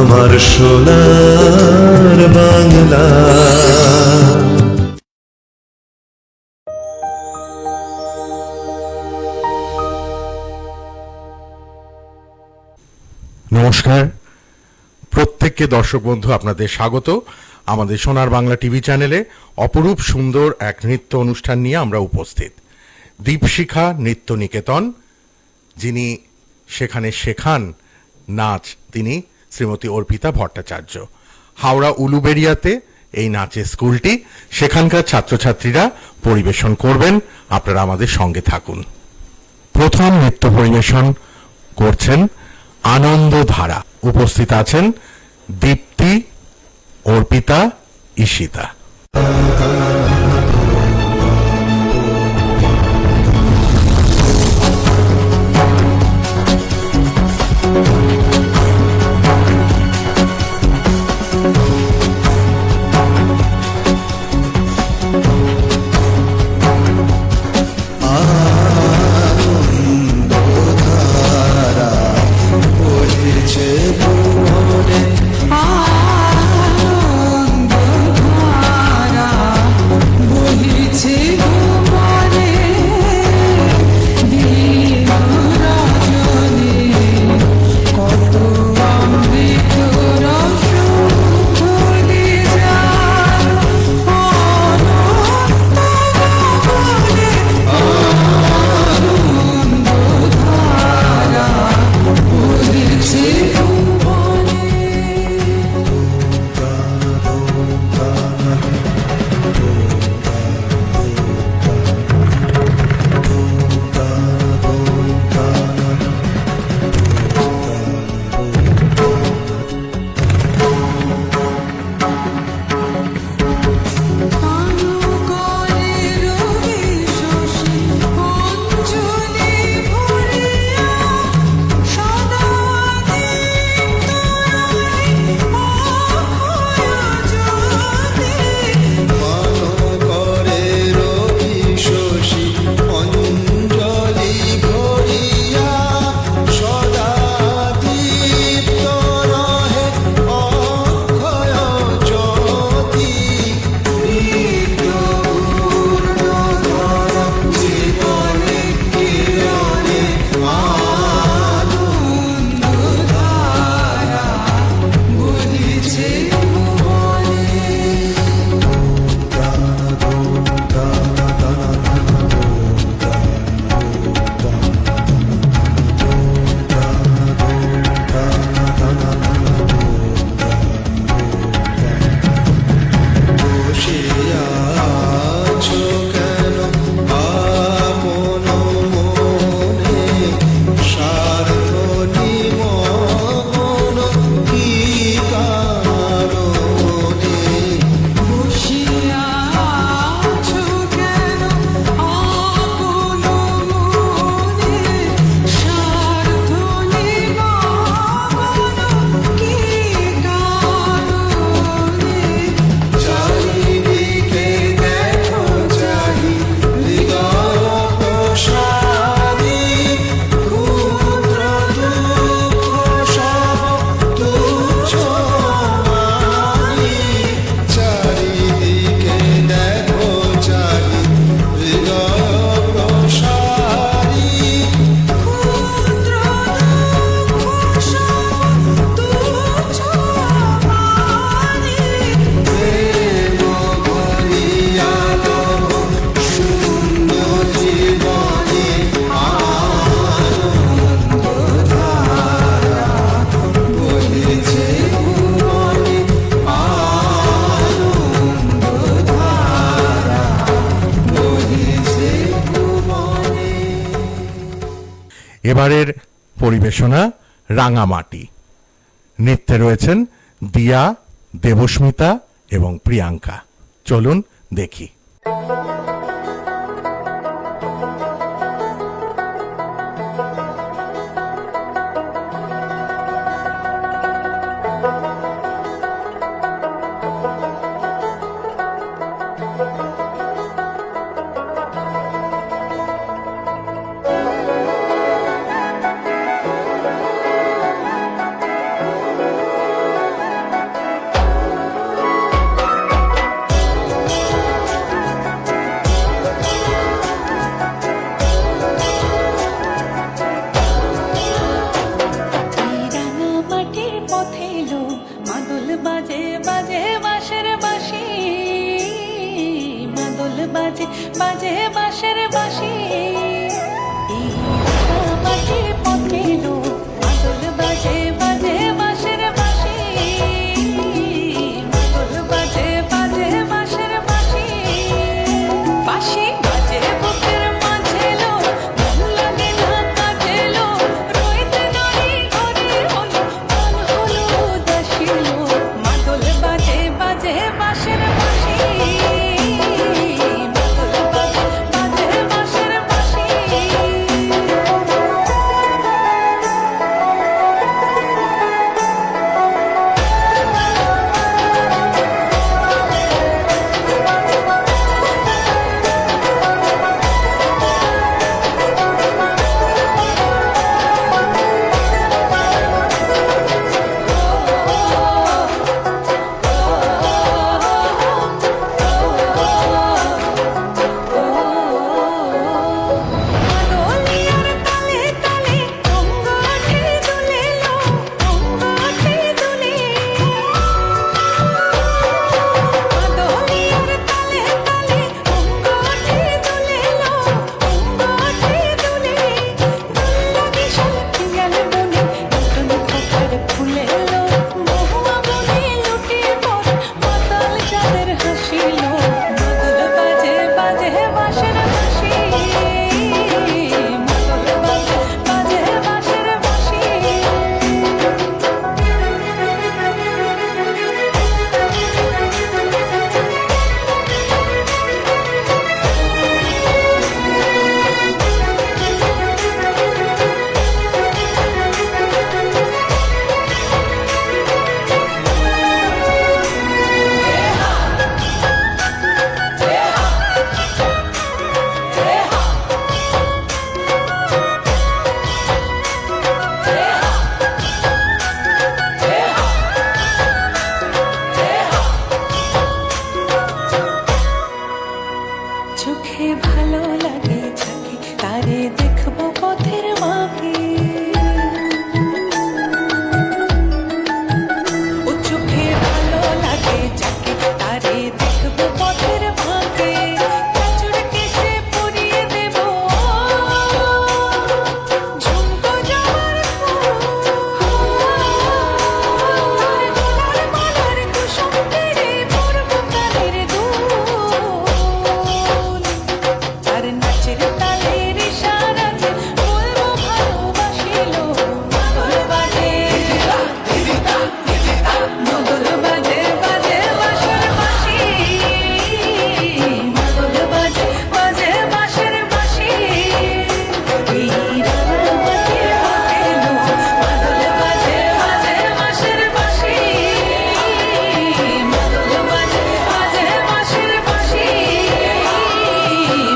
আমার সোনার বাংলা। নমস্কার প্রত্যেককে দর্শক বন্ধু, আপনাদের স্বাগত আমাদের সোনার বাংলা টিভি চ্যানেলে। অপরূপ সুন্দর এক নৃত্য অনুষ্ঠান নিয়ে আমরা উপস্থিত। দীপশিখা নৃত্য নিকেতন, যিনি সেখানে শেখান নাচ, তিনি শ্রীমতী অর্পিতা ভট্টাচার্য। হাওড়া উলুবেড়িয়াতে এই নাচের স্কুলটি, সেখানকার ছাত্রছাত্রীরা পরিবেশন করবেন। আপনারা আমাদের সঙ্গে থাকুন। প্রথম নৃত্য পরিবেশন করছেন আনন্দধারা। উপস্থিত আছেন দীপ্তি, অর্পিতা, ঈশিতা। এবারের পরিবেশনা রাঙামাটি। নৃত্যে রয়েছেন দিয়া, দেবস্মিতা এবং প্রিয়াঙ্কা। চলুন দেখি। পথে এলো মাদল বাজে বাজে বাঁশের বাঁশি মাদল বাজে বাজে বাঁশের বাঁশি এই রাঙামাটি পথে এলো মাদল বাজে বাজে বাঁশের বাঁশি মাদল বাজে বাজে বাঁশের বাঁশি বাঁশি বাজে বুকের মাঝে এলো মন লাগে না কাজে এলো রইতে নারী ঘরে হলো মন হলো উদাসী এলো মাদল বাজে বাজে বাঁশের বাঁশি মাদল বাজে বাজে বাঁশের বাঁশি মাদলিয়ার তালে তালে অঙ্গ ওঠে দুলে লো অঙ্গ ওঠে দুলে মাদলিয়ার তালে তালে অঙ্গ ওঠে দুলে লো অঙ্গ ওঠে দুলে দুল্লা বিশাল পিয়াল বনে নতুন খোপার ফুলে লো মহুয়া বনে লুটে পড়ে মাতাল চাঁদের হাসিলো মাদল বাজে বাজে বাঁশের বাঁশি মাদল বাজে বাজে বাঁশের বাঁশি চোখে ভালো লাগে যাকে তারে দেখবো পথের মাকে ও চোখে ভালো লাগে যাকে তারে দেখবো পথের মাকে কাচুর কেশে পরিয়ে দেব ঝুমকো জামার মালার কুসুম তেরে পরবো কানের দুল আর নাচের তালের ইশারাতে বলবো ভালোবাসিলো মাদল বাজে মাদল বাজে বাজে বাঁশের বাঁশি মাদল বাজে বাজে বাঁশের বাঁশি এই রাঙামাটি পথে এলো মাদল বাজে বাজে বাঁশের বাঁশি মাদল বাজে বাজে বাঁশের বাঁশি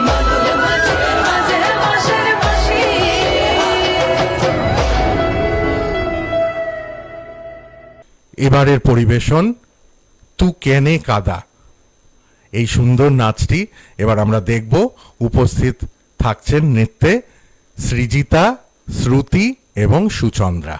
মাদল বাজে বাজে বাঁশের বাঁশি এবারের পরিবেশন তু কেনে কাদা। এই সুন্দর নাচটি এবার আমরা দেখব। উপস্থিত থাকছেন নৃত্যে সৃজিতা, শ্রুতি এবং সুচন্দ্রা।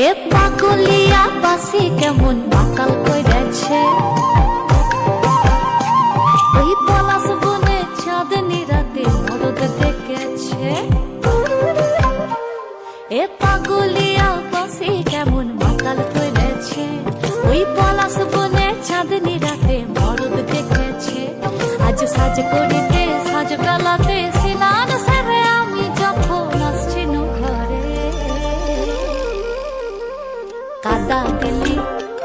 এ পাগলিয়া বাসি কেমন বাকাল কইরাছে ওই পলাশ বনে চাঁদনি রাতে মরদ দেখেছে এ পাগলিয়া বাসি কেমন বাকাল কইরাছে ওই পলাশ বনে চাঁদনি রাতে মরদ দেখেছে আজ সাজ করিতে সাজ বেলাতে সিনান সেরে আমি যখন আসছি ঘরে কাদা দিলি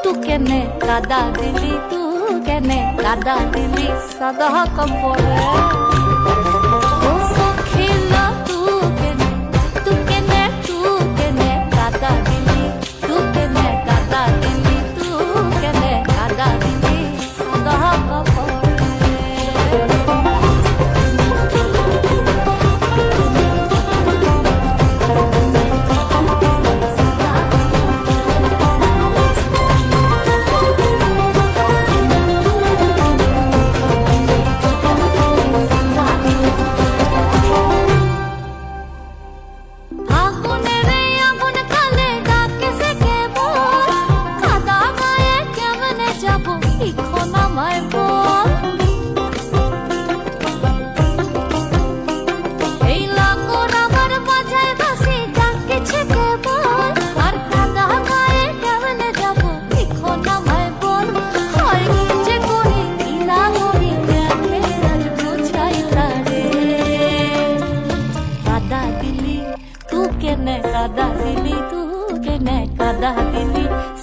তু কেনে কাদা দিলি তু কেনে কাদা দিলি সাদা কাপড়ে ও সখিলা তু কেনে কাদা দিলি তু কেনে কাদা দিলি তু কেনে কাদা দিলি সাদা কাপড়ে সাদা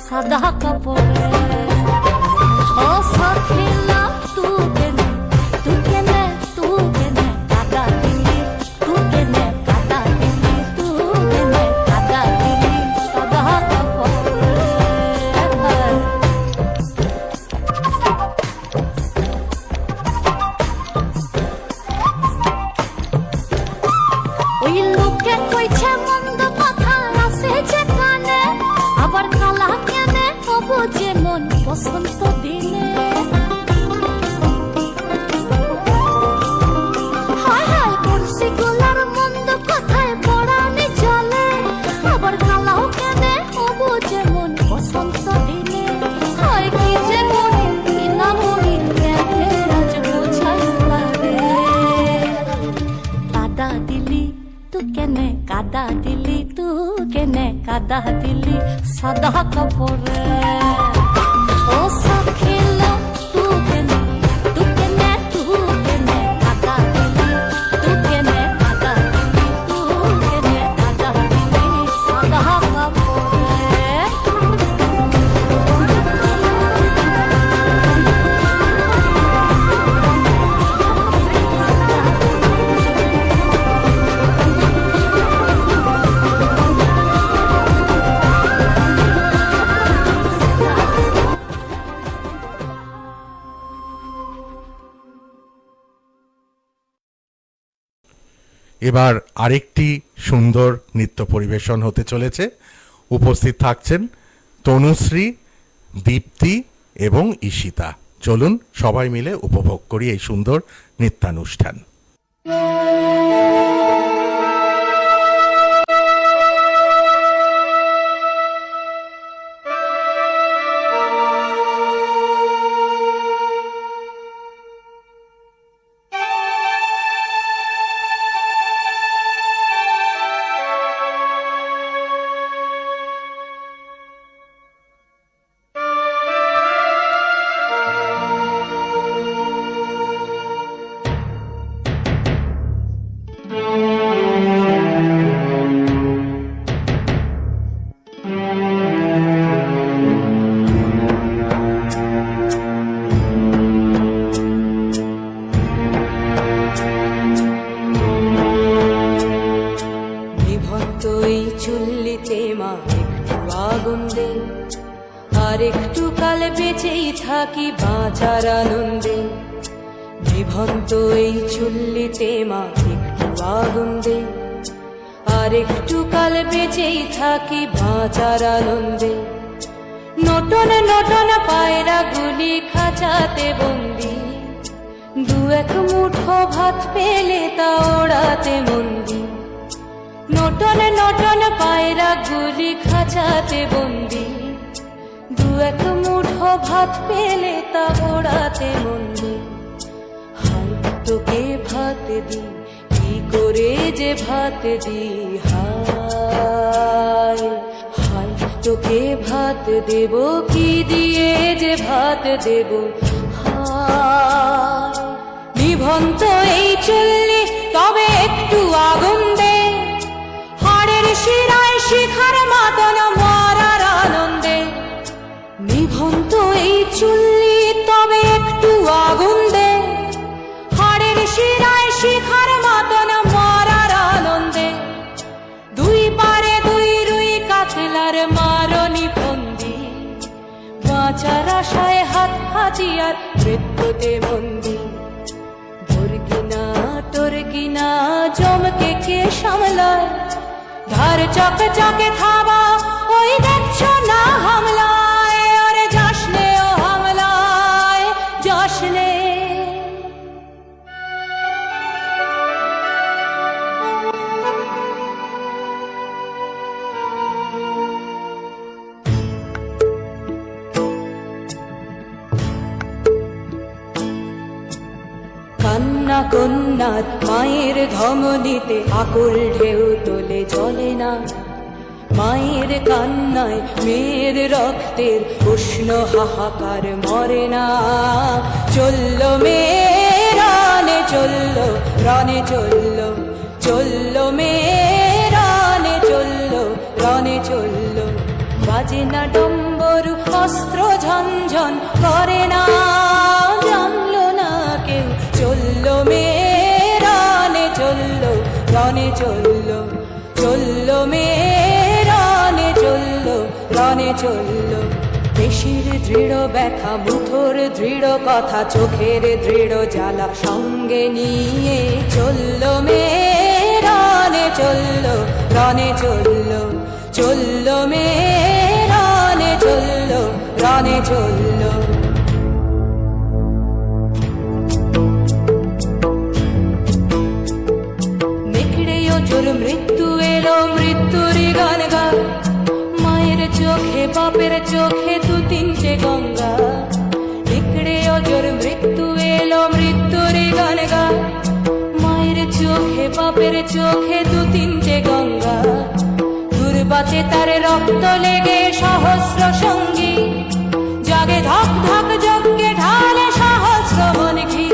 সাদা কাপড়ে ও সখিলা তু কেনে কাদা দিলি তু কেনে কাদা দিলি তু কেনে কাদা দিলি সাদা কাপড়ে ওই লোকে কইছে মন্দ কথা আছে যে কানে আবার কালা কেনে হবো যে মন বসন্ত দিনে হায় হায় পড়ছি গোলার মন্দ কথায় পড়ানি চলে আবার কালাও কেনে হবো যে মন বসন্ত দিনে হয় কি যে করি কি না করি কেনে রাজ বোঝাই লাগে কাদা দিলি তু কেনে কাদা দিলি তু কেনে কাদা দিলি সাদা কাপড়ে ও সখিলা তু কেনে কাদা দিলি তু কেনে কাদা দিলি তু কেনে কাদা দিলি সাদা কাপড়ে এবার আরেকটি সুন্দর নৃত্য পরিবেশন হতে চলেছে। উপস্থিত থাকছেন তনুশ্রী, দীপ্তি এবং ঈশিতা। চলুন সবাই মিলে উপভোগ করি এই সুন্দর নৃত্যানুষ্ঠান। আর একটু কাল বেঁচেই থাকি বাঁচার আনন্দে নিভন্ত এই চুল্লিতে মা একটু আগুন দে আর একটু কাল বেঁচেই থাকি বাঁচার আনন্দে নটন নটন পায়রা গুলি খাঁচাতে বন্দি দু এক মুঠো ভাত পেলে তা ওড়াতে মন্দি নটন নটন পায়রা গুলি খাঁচাতে বন্দি দু এক মুঠো ভাত পেলে তা ওড়াতে মন্দি হাই তোকে ভাত দি কি করে যে ভাত দি হাই হাই তোকে ভাত দেব কি দিয়ে যে ভাত দেব হাই নিভন্ত এই চুল্লি তবে একটু আগুন দে হাড়ের শিরায় শিখার মাতন মরার আনন্দে নিভন্ত এই চুল্লি তবে একটু আগুন দে হাড়ের শিরায় শিখার মাতন মরার আনন্দে দুই পারে দুই রুই কাতলার মারনি ফন্দি বাঁচার আশায় হাত হাতিয়ার মৃত্যুতে বন্দি তোর কিনা জমকে কে সামলায় ধার চকে চকে থাবা ওই দেখছো না হামলায় ওরে যাসনে ও হামলায় যাসনে কান্না কন্যার মায়ের ধমনীতে আকুল ঢেউ তোলে জলে না মায়ের কান্নায় মেয়ের রক্তের উষ্ণ হাহাকার মরে না চললো মেয়ে রানে চললো রানে চললো চললো মেয়ে রানে চললো রানে চললো বাজে না ডম্বরু, অস্ত্র ঝনঝন করে না, জানলো না কেউ। চললো মেয়ে রণে চললো, রণে চললো, চললো মেয়ে রণে চললো, রণে চললো। পেশির দৃঢ় ব্যথা, মুঠোর দৃঢ় কথা, চোখের দৃঢ় জ্বালা সঙ্গে নিয়ে চললো মেয়ে রণে চললো, রণে চললো, চললো মেয়ে রণে চললো, রণে চললো। নেকড়ে জোর মৃত্যু এলো, মৃত্যুরই গান গায়, মায়ের চোখে বাপের চোখে দু তিনটে গঙ্গা। নেকড়ে জোর মৃত্যু এলো, মৃত্যুরই গান গায়, মায়ের চোখে বাপের চোখে দু তিনটে গঙ্গা। দুর্বাতে তার রক্ত লেগে সহস্র সঙ্গী, জাগে ধক ধক যজ্ঞে ঢালে সহস্র মন ঘি।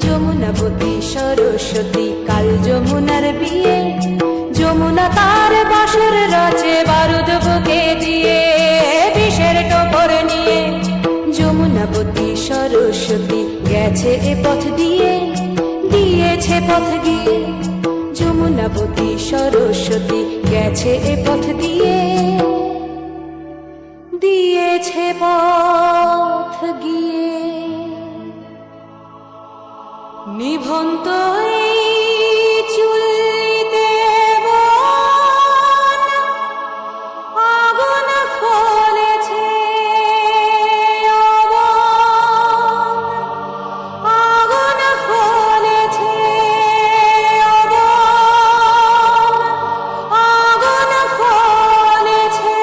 যমুনাবতী সরস্বতী কাল যমুনার বিয়ে, যমুনা তার বাসর রচে বারুদ বুকে দিয়ে, বিষের টোপর নিয়ে। যমুনাবতী সরস্বতী গেছে এ পথ দিয়ে, দিয়েছে পথ গিয়ে। যমুনাবতী সরস্বতী গেছে এ পথ দিয়ে, দিয়েছে পথ গিয়ে। নিভন্ত এই চুল্লিতে বন, আগুন ফলেছে অবন, আগুন ফলেছে অবন, আগুন ফলেছে।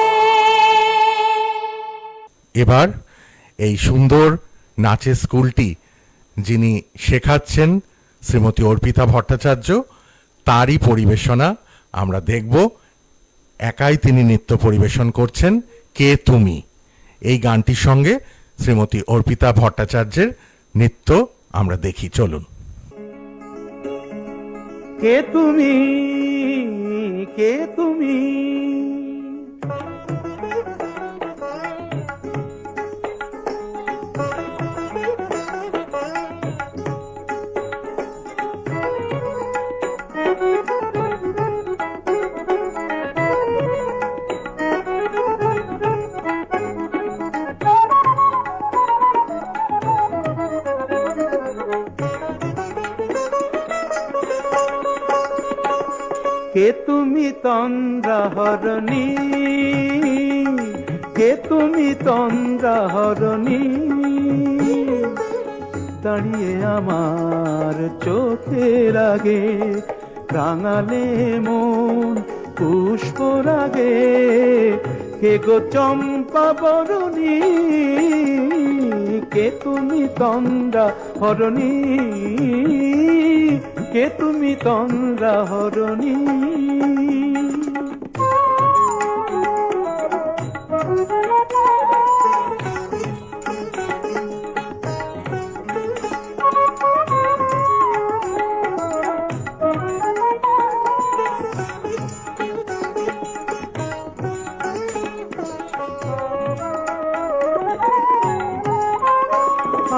এবার এই সুন্দর নাচের স্কুলটি যিনি শেখাচ্ছেন শ্রীমতী অর্পিতা ভট্টাচার্য, তারই পরিবেশনা আমরা দেখব। একাই তিনি নৃত্য পরিবেশন করছেন কে তুমি। এই গানটির সঙ্গে শ্রীমতী অর্পিতা ভট্টাচার্যের নৃত্য আমরা দেখি, চলুন। কে তুমি, কে তুমি, কে তুমি তন্দ্রাহরণী, কে তুমি তন্দ্রাহরণী, দাঁড়িয়ে আমার চোখের আগে, রাঙালে মন পুষ্প রাগে। কে গো চম্পা বরণী, কে তুমি তন্দ্রাহরণী, কে তুমি তন্দ্রাহরণী।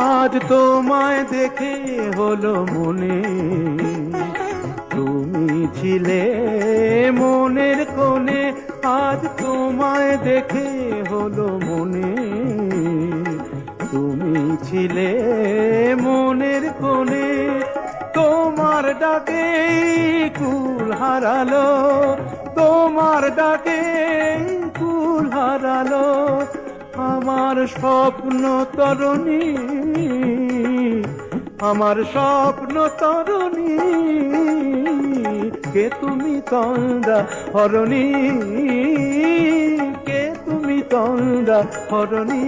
আজ তোমায় দেখে হলো মনে, তুমি ছিলে মনের কোণে। আজ তোমায় দেখে হলো মনে, তুমি ছিলে মনের কোণে। তোমার ডাকে কুল হারালো, তোমার ডাকে কুল হারালো আমার স্বপ্ন তরুণী, আমার স্বপ্ন তরুণী। কে তুমি তন্দ্রাহরণী, কে তুমি তন্দ্রাহরণী।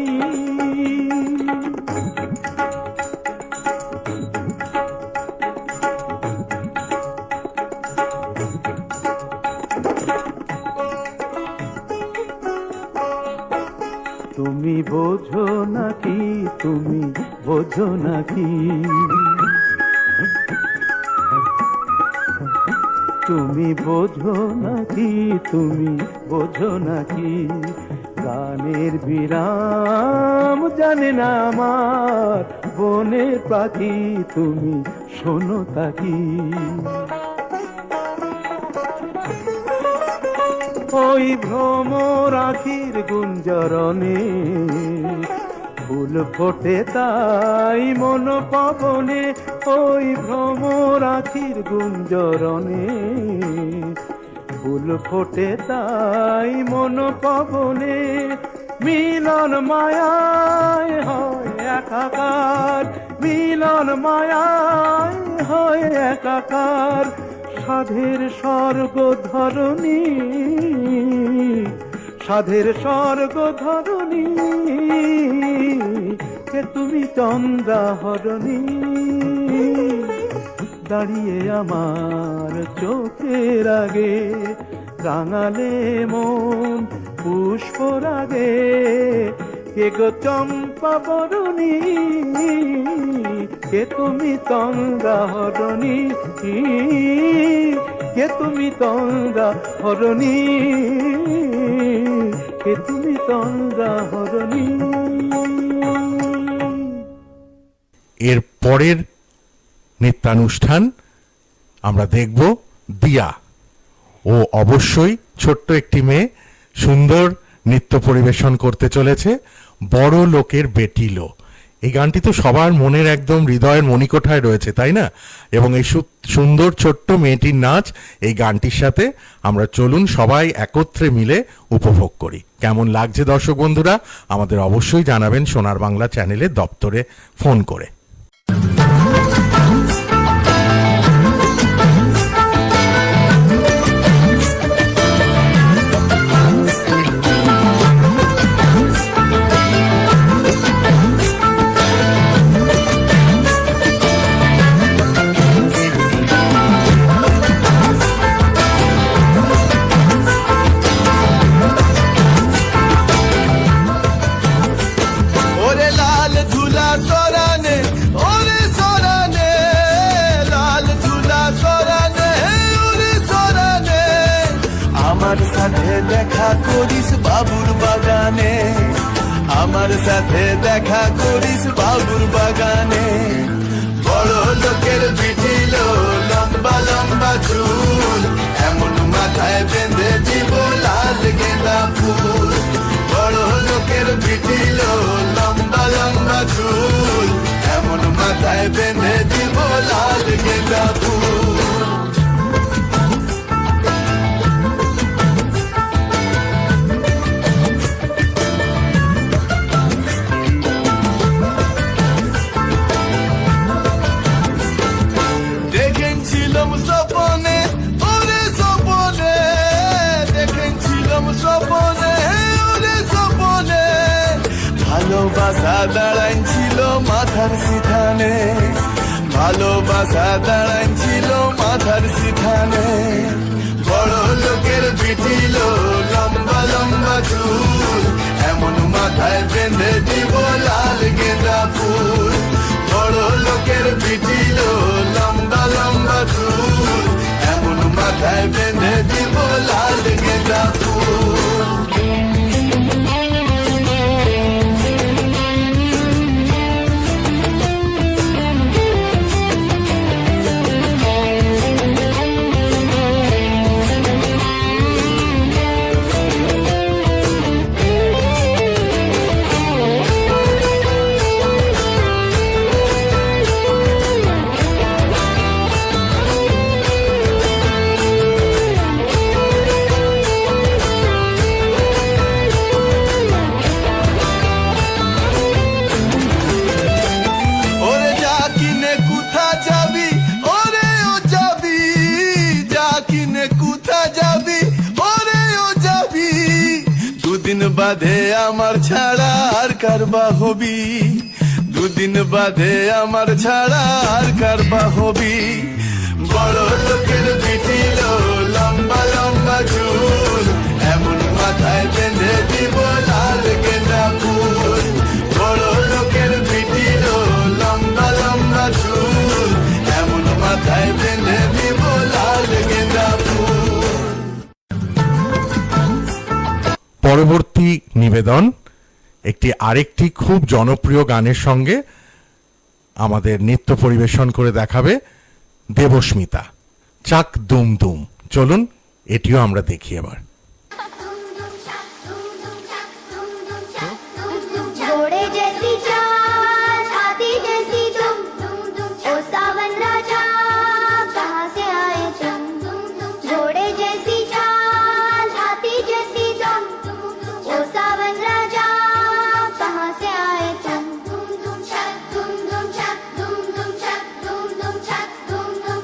তুমি বোঝো নাকি, তুমি বোঝো নাকি, তুমি বোঝো নাকি, তুমি বোঝো নাকি। গানের বিরাম জানে না আমার বনের পাখি, তুমি শোনো তাকি। ওই ভ্রমর আখির গুঞ্জরণে ফুল ফোটে তাই মন পবনে, ওই ভ্রমর আখির গুঞ্জরণে ফুল ফোটে তাই মন পবনে। মিলন মায়ায় হয় একাকার, মিলন মায়ায় হয় একাকার, সাধের স্বর্গ ধরণী, সাধের স্বর্গ ধরণী, কে তুমি চন্দ্রাহরণী। দাঁড়িয়ে আমার চোখের আগে রাঙালে মন পুষ্পরাগে, কে গো চম্পা বরণী, কে তুমি চন্দ্রাহরণী, কে তুমি চন্দ্রাহরণী, কে তুমি চন্দ্রাহরণী। এর পরের নৃত্যানুষ্ঠান আমরা দেখব দিয়া। ও অবশ্যই ছোট্ট একটি মেয়ে, সুন্দর নৃত্য পরিবেশন করতে চলেছে বড় লোকের বেটিলো। এই গানটি তো সবার মনের একদম হৃদয়ের মণিকোঠায় রয়েছে, তাই না? এবং এই সুন্দর ছোট্ট মেয়েটির নাচ এই গানটির সাথে আমরা চলুন সবাই একত্রে মিলে উপভোগ করি। কেমন লাগছে দর্শক বন্ধুরা আমাদের অবশ্যই জানাবেন সোনার বাংলা চ্যানেলের দপ্তরে ফোন করে। ওরে লাল ধুলা সরানে, ওরে সরানে, লাল ধুলা সরানে, ওরে সরানে, আমার সাথে দেখা করিস বাবুর বাগানে, আমার সাথে দেখা করিস বাবুর বাগানে। বড় লোকের বিটিল লম্বা লম্বা চুল, এমন মাথায় বেঁধে দিব লাল গেঁদা ফুল। বড় লোকের বিটিল লম্বা লম্বা চুল, এমন মাথায় বেঁধে দিব লাল গেঁদা ফুল। দেখেছিলাম স্বপনে, ওরে স্বপনে, দেখেছিলাম স্বপনে, ওরে স্বপনে, ভালোবাসা দাঁড়াইছিল মাথার সিঠানে, ভালোবাসা দাঁড়াইছিল মাথার সিঠানে। বড় লোকের বিটিল লম্বা লম্বা চুল, এমন মাথায় বেঁধে দিব লাল গেঁদা ফুল। বড় লোকের বিটিল লম্বা লম্বা চুল, এমন মাথায় বেঁধে দিব লাল গেঁদা ফুল। ওরে যা কিনে কোথা যাবি, ওরে ও যাবি, যা কিনে কোথা যাবি, ওরে ও যাবি। দুদিন বাদে আমার ছাড়া আর কারবা হবি, দুদিন বাদে আমার ছাড়া আর কারবা হবি। বড় লোকের বিটিল লম্বা লম্বা চুল, এমন মাথায় বেঁধে দিব লাল গেঁদা ফুল। বড় লোকের বিটিল লম্বা লম্বা চুল, এমন মাথায় বেঁধে দিব লাল গেঁদা ফুল। পরবর্তী নিবেদন নিবেদন আরেকটি খুব জনপ্রিয় গানের সঙ্গে আমাদের নৃত্য পরিবেশন করে দেখাবে দেবস্মিতা, চাক দুম দুম। চলুন এটিও আমরা দেখি এবার। घोड़े जैसी चाल, हाथी जैसी तुम, ओ सावन राजा कहाँ से आए तुम? घोड़े जैसी चाल, हाथी जैसी तुम, ओ सावन राजा कहाँ से आए तुम? छक दुम दुम छक दुम दुम छक दुम दुम छक दुम दुम।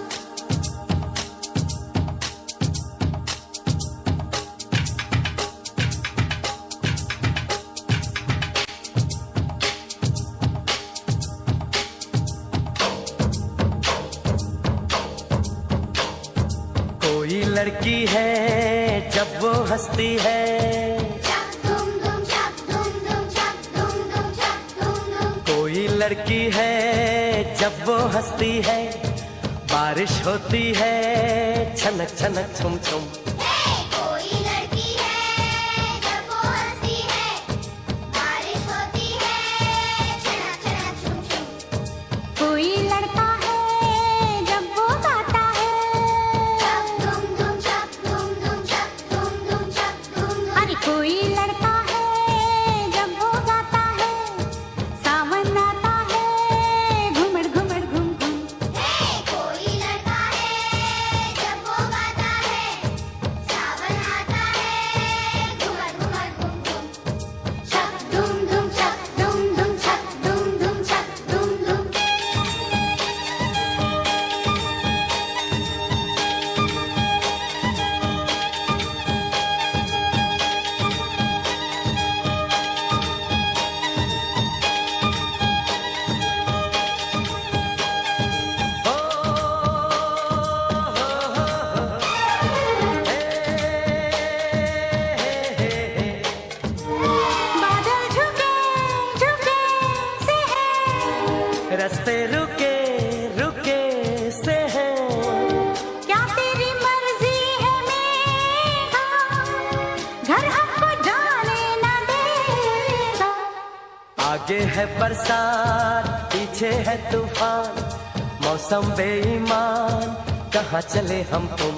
कोई लड़की है जब वो हंसती है, छक दुम दुम छक दुम दुम छक दुम दुम छक दुम दुम। कोई लड़की है जब वो हंसती है, बारिश होती है छनक छनक छुम छुम। कोई लड़की है जब वो हंसती है, बारिश होती है छनक छनक छुम छुम। कोई लड़का है जब वो गाता है, छक दुम दुम छक दुम दुम छक दुम दुम छक दुम दुम। अरे कोई लड़का है जब वो गाता है, सावन आता है घुमड़ घुमड़ घुम घुम। कोई लड़का है जब वो गाता है, सावन आता है घुमड़ घुमड़ घुम घुम। छक दुम दुम छक दुम दुम छक दुम दुम छक दुम दुम। बादल झुके झुके से है, रास्ते रुके रुके से है, क्या तेरी मर्जी है मेघा, घर हमको जाने न देगा। आगे है बरसात पीछे है तूफान, मौसम बेईमान कहाँ चले हम तुम।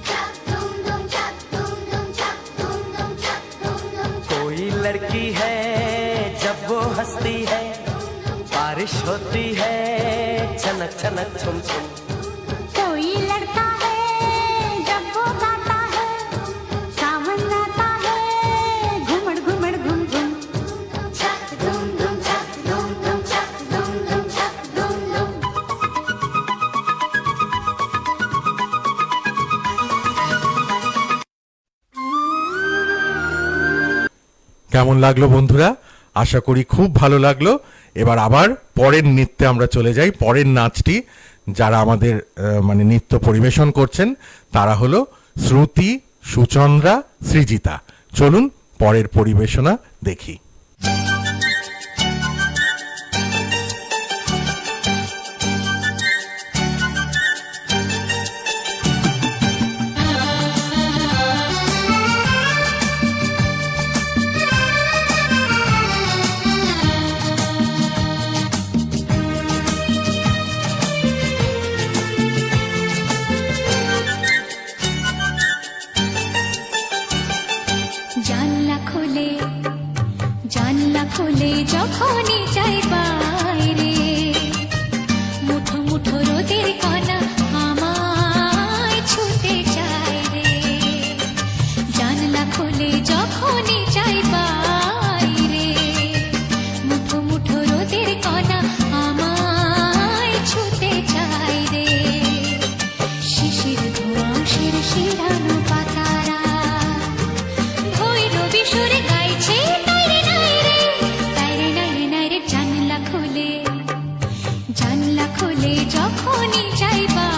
छक दुम दुम छक दुम दुम छक दुम दुम छक दुम दुम। कोई लड़की है जब वो हंसती है, बारिश होती है छनक छनक छुम छुम। कोई लड़का है जब वो गाता है, सावन आता है घुमड़ घुमड़ घुम घुम। छक दुम दुम छक दुम दुम छक दुम दुम छक दुम दुम। কেমন লাগলো বন্ধুরা? আশা করি খুব ভালো লাগলো। এবার আবার পরের নৃত্যে আমরা চলে যাই। পরের নাচটি যারা আমাদের মানে নৃত্য পরিবেশন করছেন তারা হলো শ্রুতি, সুচন্দ্রা, সৃজিতা। চলুন পরের পরিবেশনা দেখি। জানলা খুলে যখনই যাই বাইরে, মুঠো মুঠো রোদের কণা আমায় ছুটে যায় রে। জানলা খুলে যখনই যাই বাইরে, মুঠো মুঠো রোদের কণা আমায় ছুটে যায় রে। শিশির ধোঁয়া শিরশিরানো পাতারা ভৈরবী সুরে গাইছে তাইরে নাইরে, তাইরে নাইরে নাইরে। জানলা খুলে যখনই যাই বাইরে,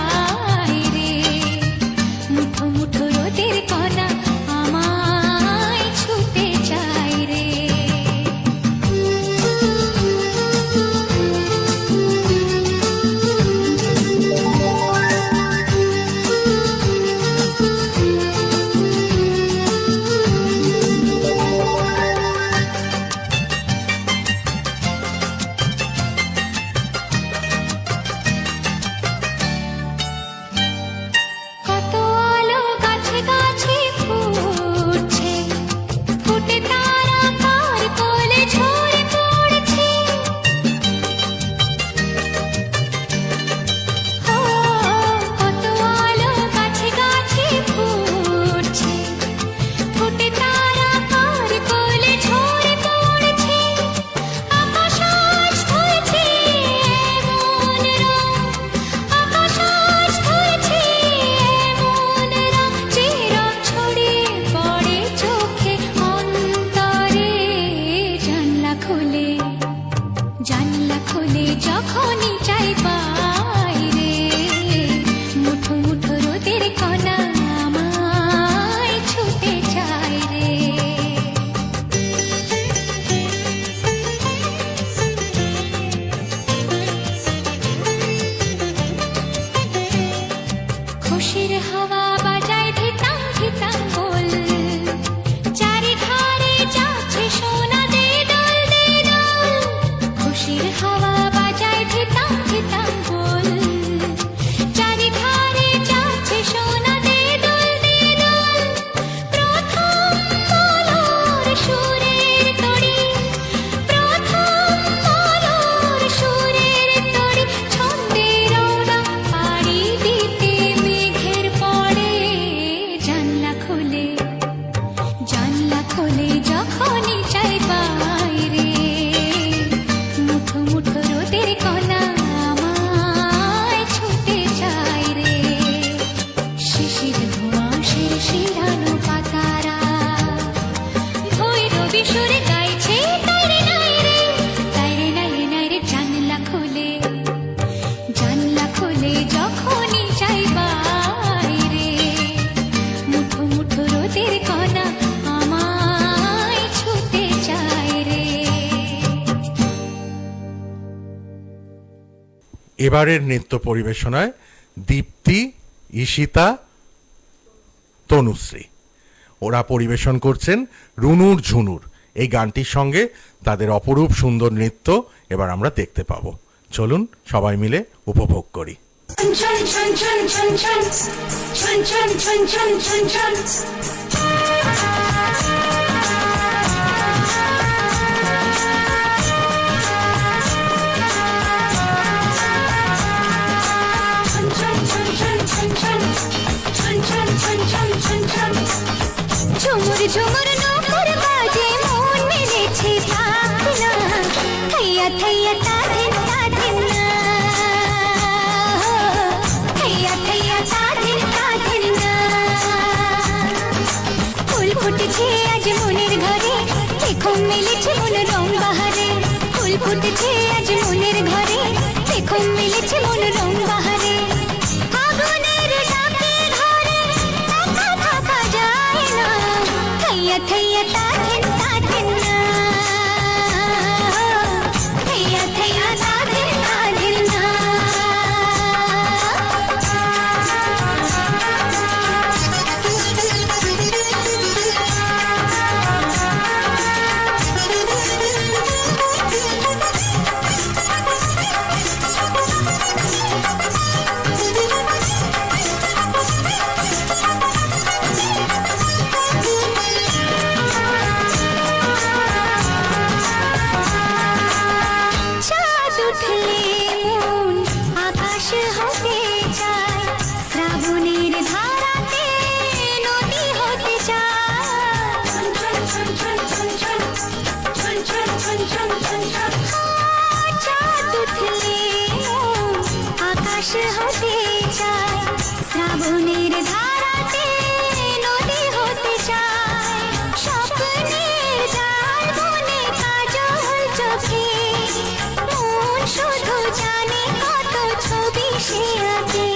এবারের নৃত্য পরিবেশনায় দীপ্তি, ঈশিতা, তনুশ্রী ওরা পরিবেশন করছেন রুনুর ঝুনুর। এই গানটির সঙ্গে তাদের অপরূপ সুন্দর নৃত্য এবার আমরা দেখতে পাবো। চলুন সবাই মিলে উপভোগ করি। chun chun chun chun chun chun chun chun chun chun chun ঝুমুর ঝুমুর নূপুর বাজে মন মেলেছে পাখনা থৈয়া থৈয়া তাধিন তাধিন না থৈয়া থৈয়া তাধিন তাধিন না ফুল ফুটেছে আজ মনের ঘরে দেখো মেলেছে মন রং বাহারে ফুল ফুটেছে আজ মনের ঘরে দেখো মেলেছে মন রং বাহারে আগুনের ডাকে ঘরে একা থাকা যায় না থৈয়া থৈয়া তাধিন তাধিন না থৈয়া থৈয়া তাধিন তাধিন না চাঁদ উঠলে মন আকাশ হতে চায় শ্রাবণের ধারাতে নদী হতে চায় চাঁদ উঠলে মন আকাশ হতে চায় শ্রাবণের ধারাতে নদী হতে চায় স্বপ্নের জাল বনে কাজল চোখে মন শুধু জানে কত ছবি সে আঁকে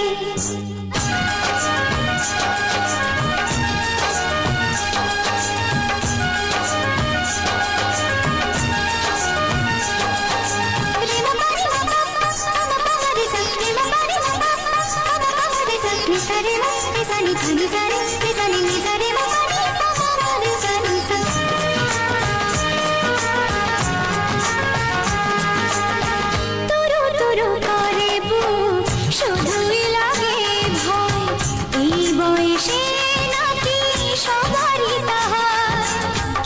তুরু তুরু করে বুক শুধুই লাগে ভয় এই বয়সে নাকি সবারই তাহা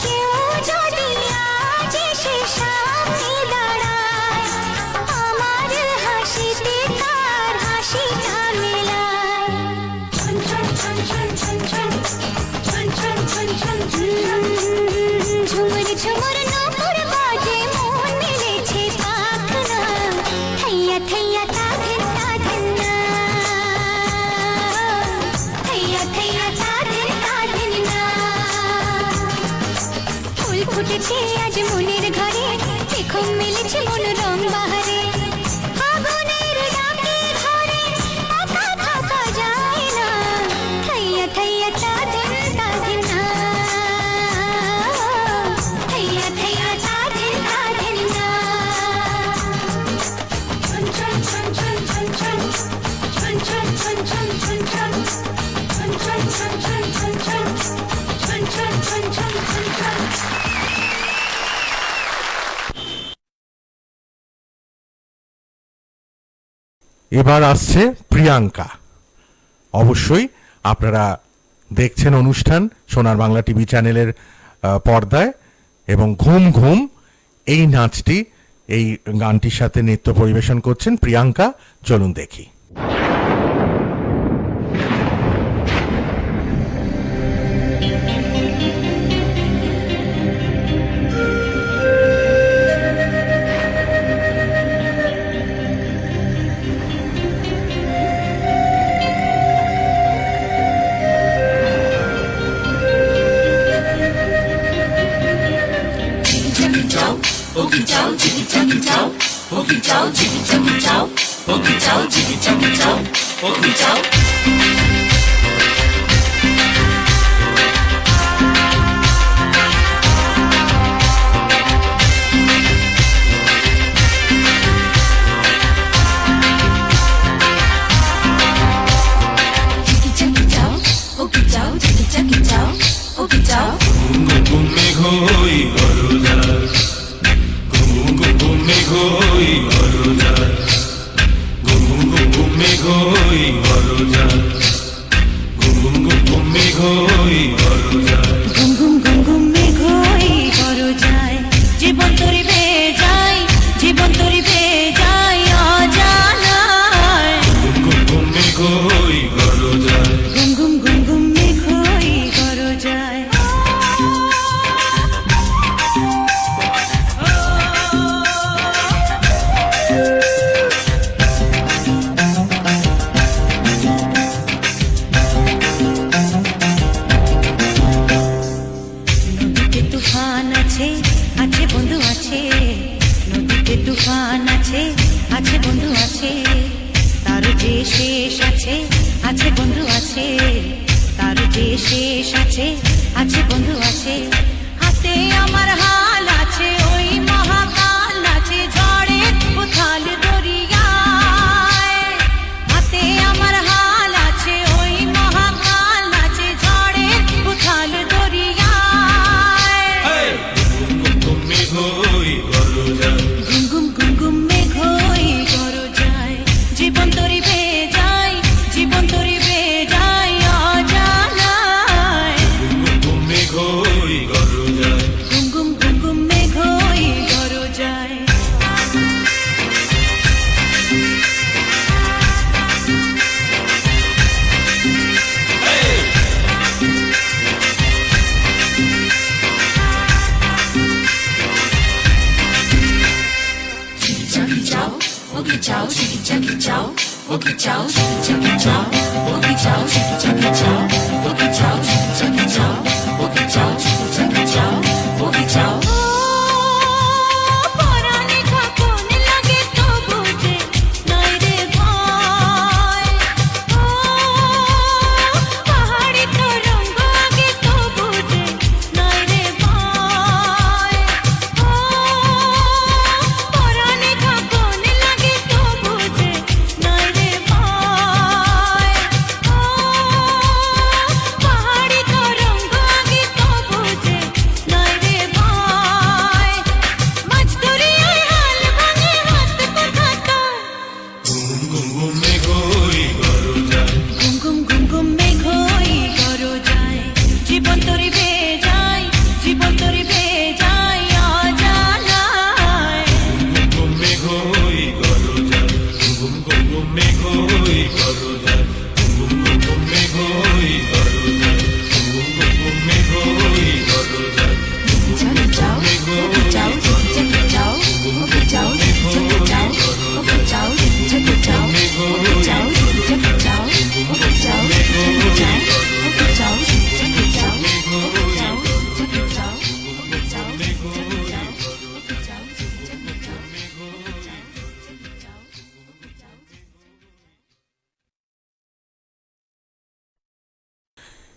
কেউ যদি আজ এসে সামনে দাঁড়ায় আমার হাসিতে তার হাসিটা মেলায় ঝুমুর ঝুমুর নূপুর বাজে মন মেলেছে পাখনা থৈয়া থৈয়া তাধিন তাধিন না থৈয়া থৈয়া তাধিন তাধিন না ফুল ফুটেছে আজ মনের ঘরে দেখো মেলেছে মন রং বাহারে আগুনের ডাকে ঘরে একা থাকা যায় না থৈয়া থৈয়া তাধিন তাধিন না থৈয়া থৈয়া তাধিন তাধিন না এবার আসছে প্রিয়াঙ্কা। অবশ্যই আপনারা দেখছেন অনুষ্ঠান সোনার বাংলা টিভি চ্যানেলের পর্দায়, এবং ঘুম ঘুম এই নাচটি এই গানটির সাথে নৃত্য পরিবেশন করছেন প্রিয়াঙ্কা। চলুন দেখি। জীবন তরি বেয়ে যায়, জীবন তরি বেয়ে যায় অজানায়। ঘুম ঘুম ঘুম মেঘ হই গরজায়। নদীতে তুফান আছে, আছে বন্ধু আছে, নদীতে তুফান আছে, আছে বন্ধু আছে, তার যে শেষ আছে, আছে বন্ধু আছে, তার যে শেষ আছে, আছে বন্ধু আছে। হাতে আমার হাল আছে, ওই মহাকাল আছে, ঝড়ে উথাল দরিয়ায়। হাতে আমার হাল আছে, ওই মহাকাল আছে, ঝড়ে উথাল দরিয়ায়। ঘুম ঘুম ঘুম ঘুম মেঘ হই গরজায়। জীবন তরি বেয়ে যায়, জীবন তরি বেয়ে যায় অজানায়। ঘুম ঘুম ঘুম ঘুম মেঘ হই গরজায়। পরাণে খাপন লাগে তো বুঝে নাই রে ভয়। পাহাড়ি তরঙ্গ আগে তো বুঝে নাই রে ভয়। পরাণে খাপন লাগে তো বুঝে নাই রে ভয়। পাহাড়ি তরঙ্গ আগে তো বুঝে নাই রে ভয়। মাছ দরিয়ায় হাল ভাঙে হাত কোথা তোর। ঘুম ঘুম ঘুম মেঘ হই গরজায়। জীবন তরি বেয়ে যায়, জীবন তরি বেয়ে যায় অজানায়।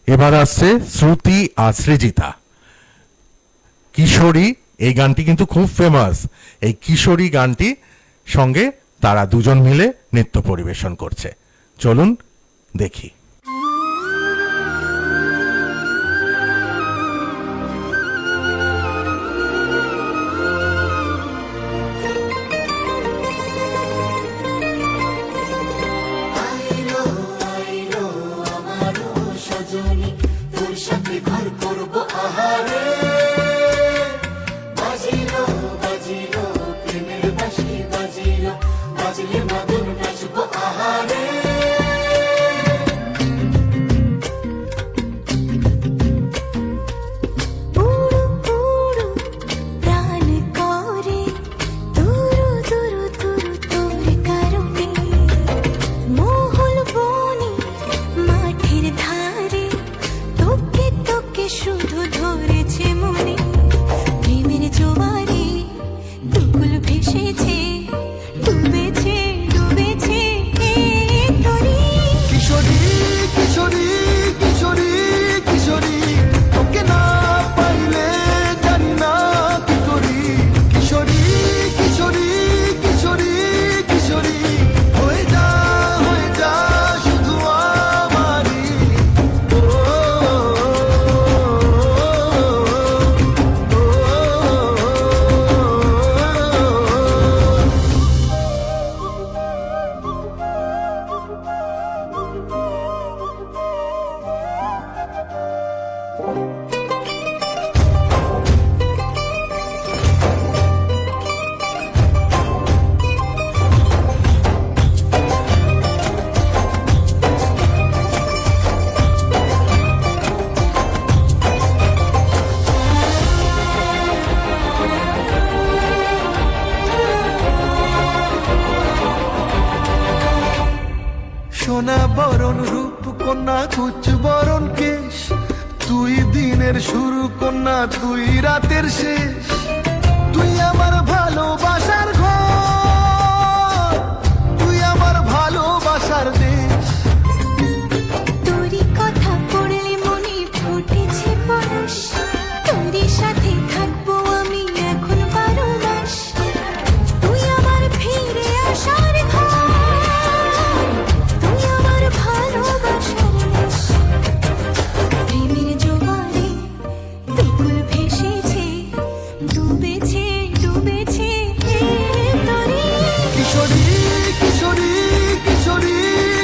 এবার আসছে শ্রুতি আর সৃজিতা। কিশোরী এই গানটি কিন্তু খুব ফেমাস। এই কিশোরী গানটি সঙ্গে তারা দুজন মিলে নৃত্য পরিবেশন করছে। চলুন দেখি। প্রাণ করে দুরু দুরু দুরু তোর কারণে। মহল বনে মাঠের ধারে তোকে তোকে শুধু ধরেছে মনে। প্রেমের জোয়ারে দুকুল ভেসেছে, ডুবেছে ডুবেছে তোরে। কিশোরী কিশোরী কিশোরী কিশোরী, তোকে না পাইলে জানি না কি করি। কিশোরী কিশোরী কিশোরী কিশোরী, হয়ে যা শুধু আমারই। ও সোনা বরণ রূপ কন্যা কুচ বরণ কেশ, তুই দিনের শুরু কন্যা তুই রাতের শেষ, তুই আমার ভালোবাসার ঘর, তুই আমার ভালোবাসার দেশ। তোরই কথা পড়লে মনে ফুটেছে পরশ, তোরই সাথে থাকবো আমি এখন 12 মাস। তুই আমার ফিরে আসার ঘর, তুই আমার ভালোবাসার দেশ। প্রেমের জোয়ারে দুকুল ভেসেছে, ডুবেছে ডুবেছে তোরে। কিশোরী কিশোরী কিশোরী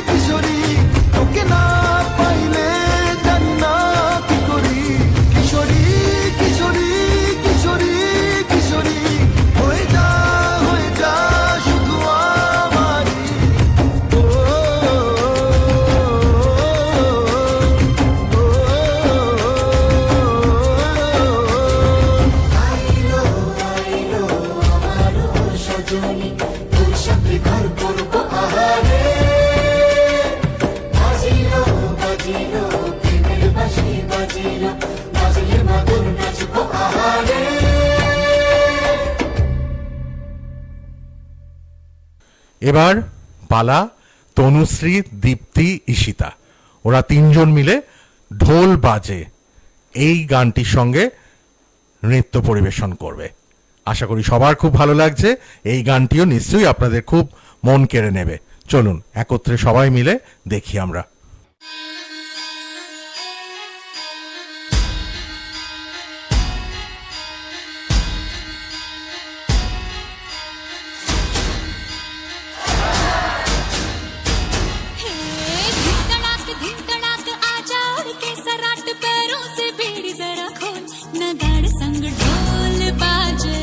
কিশোরী, তোকে না পাইলে জানি না কি করি। কিশোরী কিশোরী কিশোরী কিশোরী, হয়ে যা শুধু আমারই। ও, আইলো আইলো আমারও সজনী, তোর সাথে ঘর করবো আহারে। বাজিলো বাজিলো প্রেমের বাঁশি বাজিলো, বাজলে মাদুর নাচবো আহারে। এবার পালা তনুশ্রী, দীপ্তি, ঈশিতা। ওরা তিনজন মিলে ঢোল বাজে এই গানটির সঙ্গে নৃত্য পরিবেশন করবে। আশা করি সবার খুব ভালো লাগছে। এই গানটিও নিশ্চয়ই আপনাদের খুব মন কেড়ে নেবে। চলুন একত্রে সবাই মিলে দেখি আমরা। धीम तड़ाक आजा उड़ के सराट पैरों से बेड़ी जरा खोल, नगाड़ संग ढोल बाजे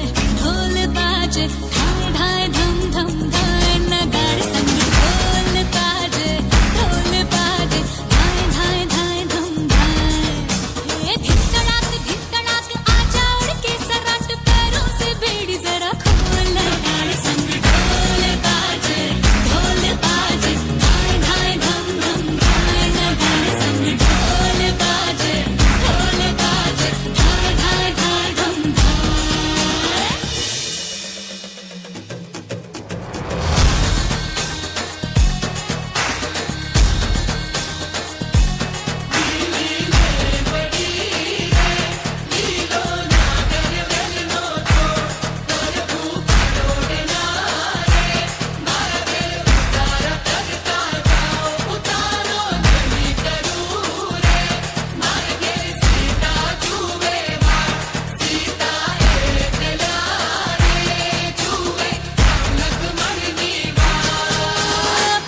धाए धाए धम धम धाए। नगाड़ संग ढोल बाजे धाए धाए धाए धम धाए। धीम तड़ाक आजा उड़ के सराट पैरों से बेड़ी जरा खोल, नगाड़ संग ढोल बाजे धाए धाए धम धम धाए। नगाड़ संग ढोल बाजे धाए धाए धाए धम धाए।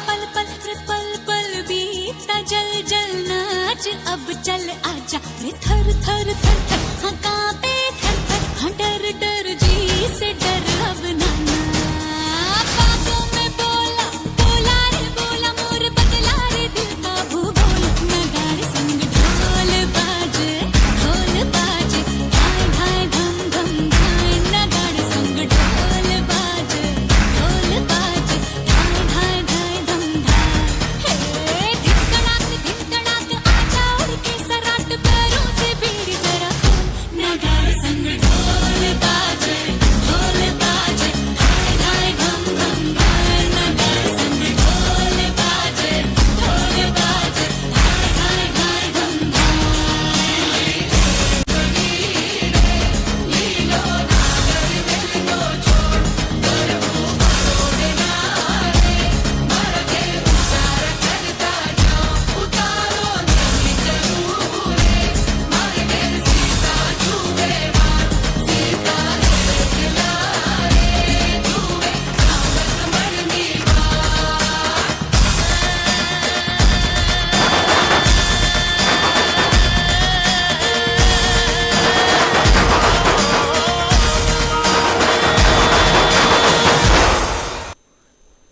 पल पल रे पल पल बीता जल जल नाच, अब चल आजा रे थर थर थर थर। हाँ कांपे थर थर, हाँ डर डर जी से डर अब ना ना। बातों में बोला बोला रे बोला मोर बदला रे दिल का भूगोल। नगाड़ संग ढोल बाजे धाए धाए धम धम धाए। नगाड़ संग ढोल बाजे धाए धाए धाए धम धाए। धीम तड़ाक आजा उड़ के सराट पैरों से बेड़ी जरा खोल, नगाड़ संग ढोल बाजे धाए धाए धम धम धाए। नगाड़ संग ढोल बाजे धाए धाए धाए धम धाए।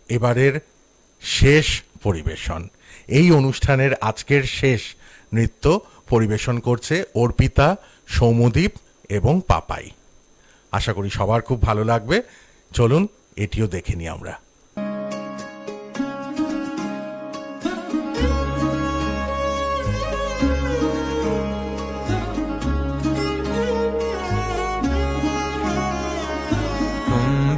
এবারের শেষ পরিবেশন, এই অনুষ্ঠানের আজকের শেষ নৃত্য পরিবেশন করছে অর্পিতা, সৌম্যদীপ এবং পাপাই। আশা করি সবার খুব ভালো লাগবে। চলুন এটিও দেখে নিই আমরা।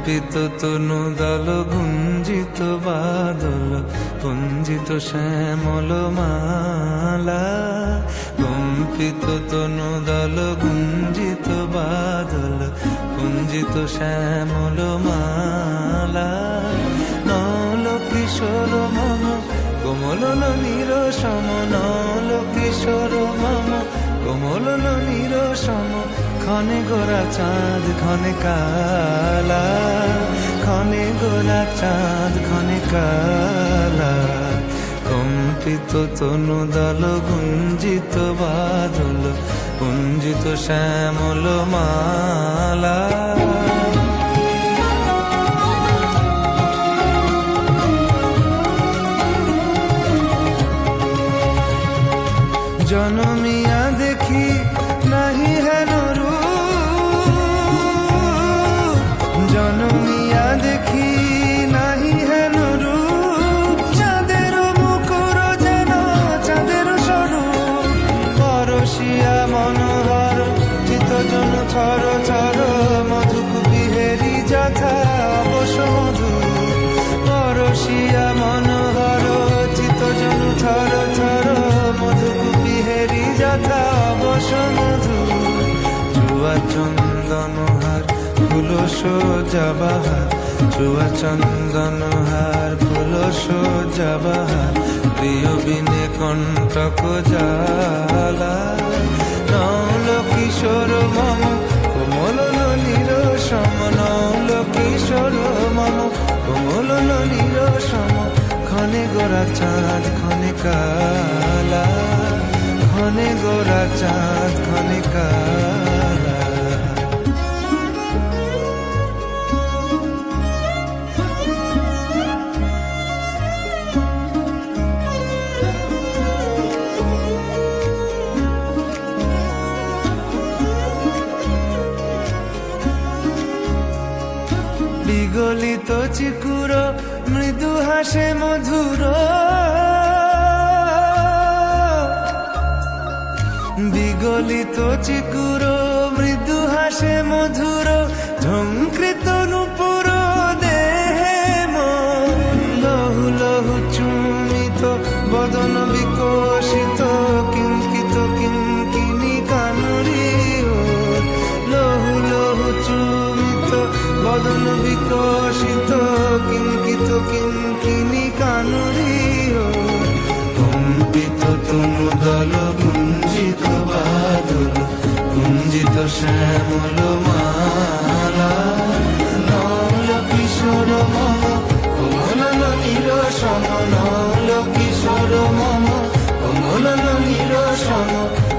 কম্পিত তনু দল গুঞ্জিত বাদল পুঞ্জিত শ্যামল মালা, কম্পিত তনু দল গুঞ্জিত বাদল পুঞ্জিত শ্যামল মালা, নল কিশোর মম কোমল নীর সম, নল কিশোর মম কোমল নীর সম, ক্ষণে গোরা চাঁদ ক্ষণে কালা, ক্ষণে গোরা চাঁদ ক্ষণে কালা, কম্পিত তনু দল গুঞ্জিত বাদল পুঞ্জিত শ্যামল মালা। জনমিয়া দেখি নাহি হেন রূপ, জনমিয়া দেখি নাহি হেন রূপ, চাঁদের মুকুর যেন চাঁদের স্বরূপ, পরশিয়া মনোহর চিত্তজন থর থর, মধুকুপি হেরি যথা অবশ মধু, পরশিয়া মনোহর চিত্তজন থর থর, মধুকুপি হেরি যথা অবশ মধু, চুয়া চন্দন হার ফুল সোজা বাহার, চুয়া চন্দন হার ফুল সোজা বাহার, প্রিয় বিনে কণ্টক জ্বালা, নল কিশোর মম কোমল নীর সম, নল কিশোর মম কোমল নীর সম, ক্ষণে গোরা চাঁদ ক্ষণে কালা, ক্ষণে গোরা চাঁদ ক্ষণে কালা। বিগলিত চিকুর মৃদু হাসে মধুর, বিগলিত চিকুর মৃদু হাসে মধুর, ঝঙ্কৃত নূপুর দেহে মন, লহু লহু চুমিত বদন বিকশিত, কিঙ্কিত কিঙ্কিনি কানুরি ওর, লহু লহু চুমিত বদন বিকশিত, কিঙ্কিত কিঙ্কিনি কানুরি ওর, কম্পিত তনু দল গুঞ্জিত বাদল গুঞ্জিত শ্যামল মালা, নল কিশোর মম কোমল নীর সম, নল কিশোর মম কোমল নীর সম,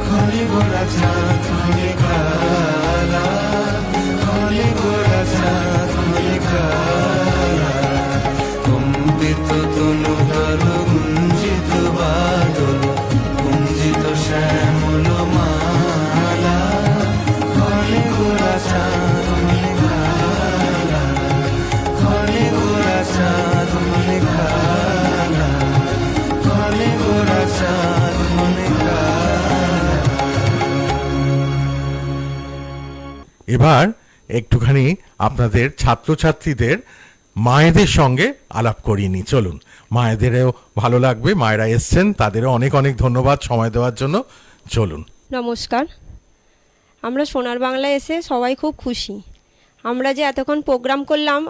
ক্ষণে গোরা চাঁদ ক্ষণে কালা, ক্ষণে গোরা চাঁদ ক্ষণে কালা, কম্পিত তনু দল গুঞ্জিত বাদল গুঞ্জিত শ্যামল মালা, ক্ষণে গোরা চাঁদ ক্ষণে কালা, ক্ষণে গোরা চাঁদ ক্ষণে কালা, ক্ষণে গোরা চাঁদ ক্ষণে কালা। এবার একটুখানি আপনাদের ছাত্রছাত্রীদের মায়েদের সঙ্গে আলাপ করিয়ে নি, চলুন। মায়েদেরও ভালো লাগবে, মায়েরা এসছেন, তাদেরও অনেক অনেক ধন্যবাদ সময় দেওয়ার জন্য, চলুন। নমস্কার, আমরা সোনার বাংলায় এসে সবাই খুব খুশি। আমরা যে এতক্ষণ প্রোগ্রাম করলাম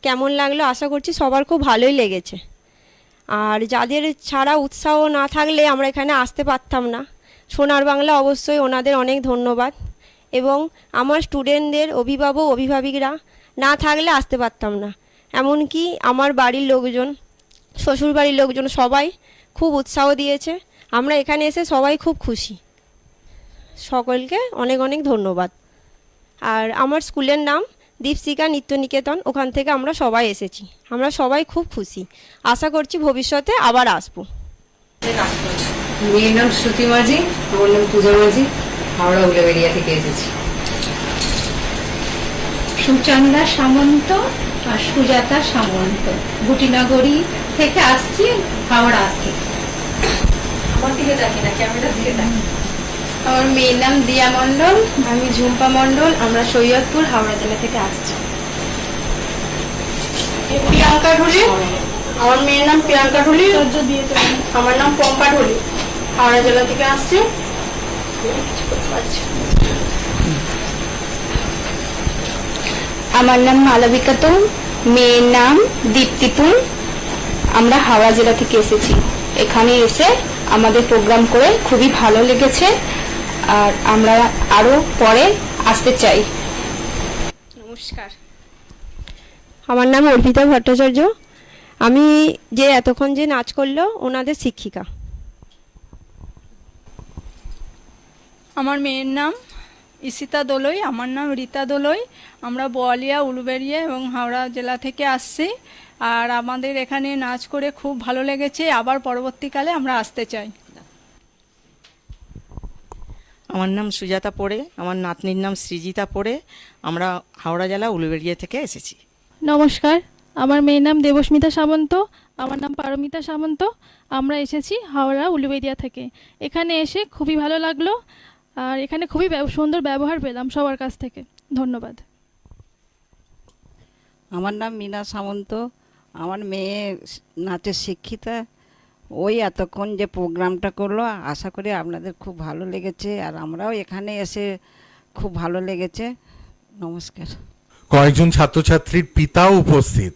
কেমন লাগলো আশা করছি সবার খুব ভালোই লেগেছে। আর যাদের ছাড়া উৎসাহ না থাকলে আমরা এখানে আসতে পারতাম না। সোনার বাংলা অবশ্যই ওনাদের অনেক ধন্যবাদ, এবং আমার স্টুডেন্টদের অভিভাবক অভিভাবিকরা না থাকলে আসতে পারতাম না। এমনকি আমার বাড়ির লোকজন, শ্বশুর বাড়ির লোকজন সবাই খুব উৎসাহ দিয়েছে। আমরা এখানে এসে সবাই খুব খুশি। সকলকে অনেক অনেক ধন্যবাদ। আর আমার স্কুলের নাম দীপশিখা নৃত্যনিকেতন, ওখান থেকে আমরা সবাই এসেছি। আমরা সবাই খুব খুশি, আশা করছি ভবিষ্যতে আবার আসবো। মেয়ের নাম শ্রুতি মাঝি, আমার নাম পূজা মাঝি, হাওড়া উলেবেরিয়া থেকে এসেছি। সুচন্দা সামন্ত আর সুজাতা সামন্ত, গুটিনগরী থেকে আসছি, হাওড়া থেকে। আমার দিকে দেখি না, ক্যামেরা দিকে দেখি। আমার মেয়ের নাম দিয়া মণ্ডল, আমি ঝুম্পা মণ্ডল, আমরা সৈয়দপুর হাওড়া জেলা থেকে আসছি। প্রিয়াঙ্কা ঢুলি, আমার মেয়ের নাম প্রিয়াঙ্কা ঢুলি, আমার নাম পম্পা ঢুলি, হাওড়া জেলা থেকে আসছি। আমার নাম মালবিকা তুল, মেয়ের নাম দীপ্তি তুল। আমরা হাওড়া জেলা থেকে এসেছি। এখানে এসে আমাদের প্রোগ্রাম করে খুবই ভালো লেগেছে, আর আমরা আরো পরে আসতে চাই। নমস্কার, আমার নাম অর্পিতা ভট্টাচার্য। আমি যে এতক্ষণ যে নাচ করলো ওনাদের শিক্ষিকা। আমার মেয়ের নাম ঈশিতা দোলই, আমার নাম রীতা দোলই। আমরা বোয়ালিয়া, উলুবেড়িয়া এবং হাওড়া জেলা থেকে আসছি। আর আমাদের এখানে নাচ করে খুব ভালো লেগেছে, আবার পরবর্তীকালে আমরা আসতে চাই। আমার নাম সুজাতা পোড়ে, আমার নাতনির নাম সৃজিতা পোড়ে। আমরা হাওড়া জেলা উলুবেড়িয়া থেকে এসেছি। নমস্কার, আমার মেয়ের নাম দেবস্মিতা সামন্ত, আমার নাম পারমিতা সামন্ত। আমরা এসেছি হাওড়া উলুবেড়িয়া থেকে। এখানে এসে খুবই ভালো লাগলো, আর এখানে খুবই সুন্দর ব্যবহার পেলাম সবার কাছ থেকে। ধন্যবাদ। আমার নাম মীনা সামন্ত, আমার মেয়ে নাচের শিক্ষিতা। ওই এতক্ষণ যে প্রোগ্রামটা করলো, আশা করি আপনাদের খুব ভালো লেগেছে, আর আমরাও এখানে এসে খুব ভালো লেগেছে। নমস্কার। কয়েকজন ছাত্রছাত্রীর পিতাও উপস্থিত।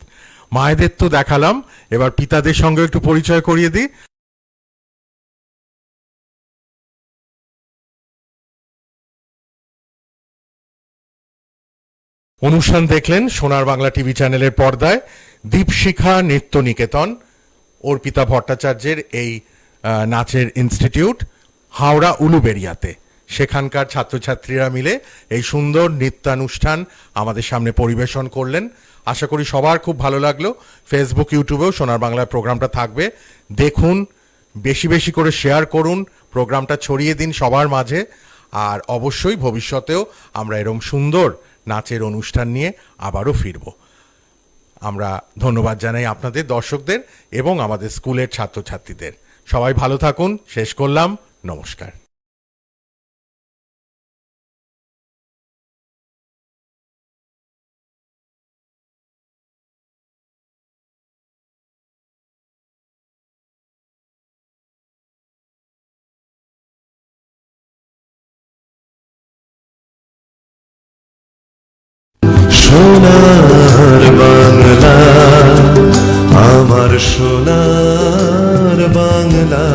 মায়েদের তো দেখালাম, এবার পিতাদের সঙ্গে একটু পরিচয় করিয়ে দিই। অনুষ্ঠান দেখলেন সোনার বাংলা টিভি চ্যানেলের পর্দায়। দীপশিখা নৃত্য নিকেতন, অর্পিতা ভট্টাচার্যের এই নাচের ইনস্টিটিউট হাওড়া উলুবেড়িয়াতে। সেখানকার ছাত্রছাত্রীরা মিলে এই সুন্দর নৃত্যানুষ্ঠান আমাদের সামনে পরিবেশন করলেন। আশা করি সবার খুব ভালো লাগলো। ফেসবুক, ইউটিউবেও সোনার বাংলার প্রোগ্রামটা থাকবে, দেখুন, বেশি বেশি করে শেয়ার করুন, প্রোগ্রামটা ছড়িয়ে দিন সবার মাঝে। আর অবশ্যই ভবিষ্যতেও আমরা এরকম সুন্দর নাচের অনুষ্ঠান নিয়ে আবারও ফিরব। আমরা ধন্যবাদ জানাই আপনাদের দর্শকদের এবং আমাদের স্কুলের ছাত্রছাত্রীদের। সবাই ভালো থাকুন। শেষ করলাম। নমস্কার। সোনার বাংলা, আমার সোনার বাংলা।